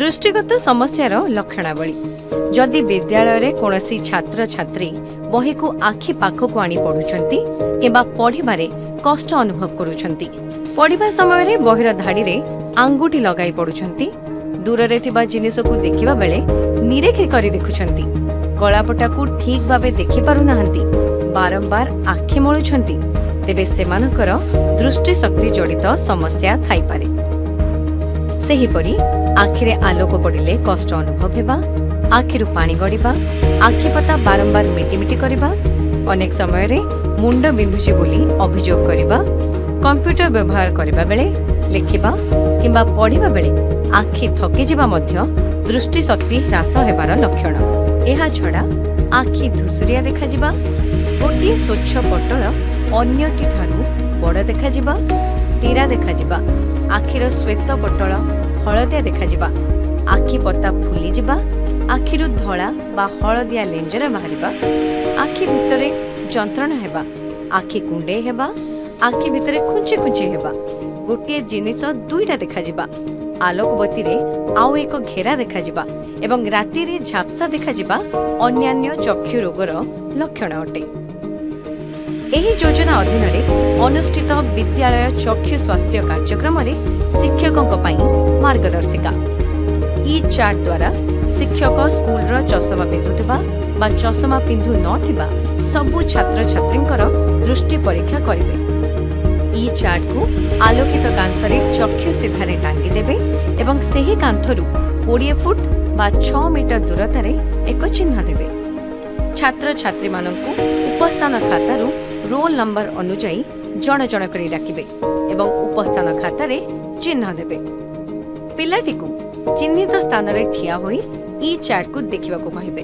दृष्टिगत समस्यार लक्षणावली जदि विद्यालय कौनसी छात्र छात्री बही को आखि पाखक आनी पढ़ुंट कि पढ़ारे कष्ट अनुभव करुंट पढ़ा समय बहिर धाड़ी रे आंगुठी लगाई पड़ुंट दूर से जिनिस को देखा बेले निरेखे कर देखुंट कलापटा को ठीक भाव देखि पारुना बारंबार आखि मलुंट तेबे सेमानकर दृष्टि शक्ति जड़ित समस्या थाईपारे। सेहीपरि आखिरे आलोक पड़िले कष्ट अनुभव हेबा, आखिरु पानी गड़िबा, आखिपता बारंबार मिटिमिटी करिबा, अनेक समय रे मुंड बिंधुची बोली अभियोग करिबा, कंप्यूटर व्यवहार करिबा बेले लिखिबा किंबा पढ़िबा बेले आखि थकी जिबा मध्य दृष्टि शक्ति ह्रास हेबार लक्षण। एहा छड़ा आखि धुसुरिया देखा जिबा, गोटे स्वच्छ पटल अन्यटी ठारू बड़ देखा जिबा, टीरा देखा जिबा, आखिर श्वेत पटल हलदिया देखा जिबा, आखि पता फुली जिबा, आखिरु धला बा हलदिया लेंजर बाहरिबा, आखि भितरे जंत्रणा हेबा, आखि कुंडे हेबा, आखि भितरे खुंची खुंची हेबा, गोटे जिनिस दुईटा देखा जिबा, आलोकबती रे आउ एक घेरा देखा जिबा एवं राति रे झापसा देखा जिबा अन्यान्य चक्षु रोगर लक्षण अटे। एही योजना अधीन अनुष्ठित विद्यालय चक्षु स्वास्थ्य कार्यक्रम शिक्षकों मार्गदर्शिका ई चार्ट द्वारा शिक्षक स्कूल चषमा पिंधुथिबा बा चषमा पिंधु नथिबा सबु छात्र छात्रींकर दृष्टि परीक्षा करिवे। ई चार्ट को आलोकित कांथरे चक्षु सीधारे टांगी देबे एवं सेही कांथरु 20 फुट बा 6 मीटर दूरतारे एक चिन्ह देबे। छात्र छात्री माननकु उपस्थान खातारु रोल नंबर अनुजाई जण जण करी डाकिबे एवं उपस्थान खातारे चिन्ह देबे। पिलाटी को चिन्हित स्थान रे ठिया होई ई चार्ट को देखिबा को कहिबे।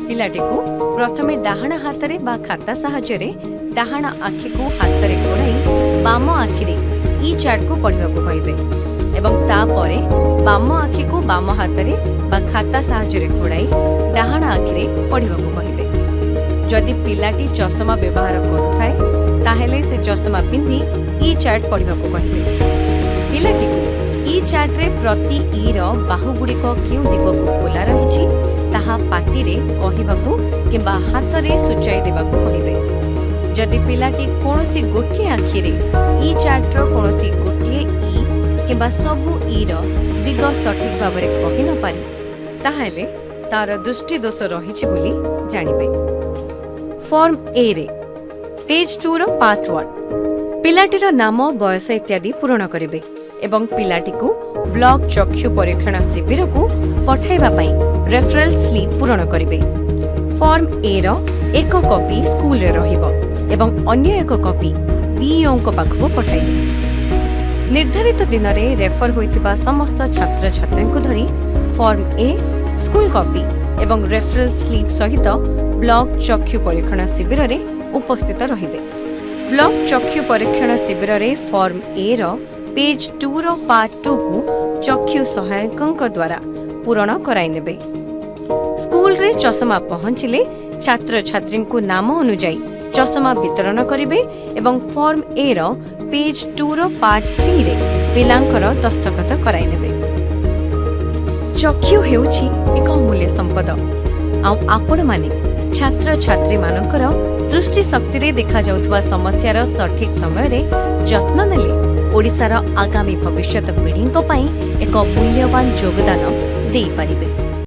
पिलाटी को प्रथमे डाहाण हातरे बा खाता सहाय्य रे डाहाण आखि को हातरे घोड़ाई बाम आखि रे ई चार्ट को पढ़िबा को कहिबे एवं ता परे बाम आखि को बाम हातरे बा खाता सहाय्य रे घोड़ाई डाहाण आखि रे पढ़िबा को कहिबे। जदि पिलाटी चषमा व्यवहार करुथाए ताहेले से चषमा पिंधि ई चार्ट पढ़िबा को कहिबे। पिलाटी को ई चार्ट रे प्रति ई रो बाहुगुड़िक केउ दिग को खोला रहिछि ताहा पाटी रे कहिबाकू किंबा हाथ रे सूचाई देबाकू कहिबे। जदि पिलाटी कोनोसी गोटिए आखि रे ई चार्ट रो कोनोसी गोटिए ई किंबा सबु ई रो दिग सठिक भाबरे कहि न पारि ताहेले तार दृष्टि दोष रहिछि बोली जानिबे। फॉर्म ए रे पेज 2 रो पार्ट 1 पिलाटीर नाम बयस इत्यादि पूरण करिवे एवं पिलाटी को ब्लॉक चक्षु परीक्षण शिविर को पठाइबा पई रेफरल स्लिप पूरण करिवे। फॉर्म ए रो एक कॉपी स्कूल रे रहिबो एवं अन्य एक कॉपी बीईओ को पाखको पठाइबे। निर्धारित दिन रे रेफर होइतिबा समस्त छात्र छात्री को धरी फॉर्म ए स्कूल कॉपी एवं रेफरल स्लिप सहित ब्लॉक चक्षु परीक्षण शिविर रे उपस्थित रहिबे। ब्लॉक चक्षु परीक्षण शिविर रे फॉर्म ए रो पेज 2 रो पार्ट 2 को चक्षु सहायकों द्वारा पूरण कराई नेबे। स्कूल रे चषमा पहुंचिले छात्र छात्री को नाम अनुजाई चषमा वितरण करिवे एवं फॉर्म ए रो पेज 2 रो पार्ट 3 रे पिलांकर दस्तखत कराई नेबे। चक्षु हेउछि एक अमूल्य संपद आ आपण माने छात्र छात्री मानकर दृष्टि शक्ति रे देखा जाउथबा समस्यार सठिक समय रे जत्न नेले ओडिसार आगामी भविष्यत पीढ़ी एक मूल्यवान योगदान दे पारिबे।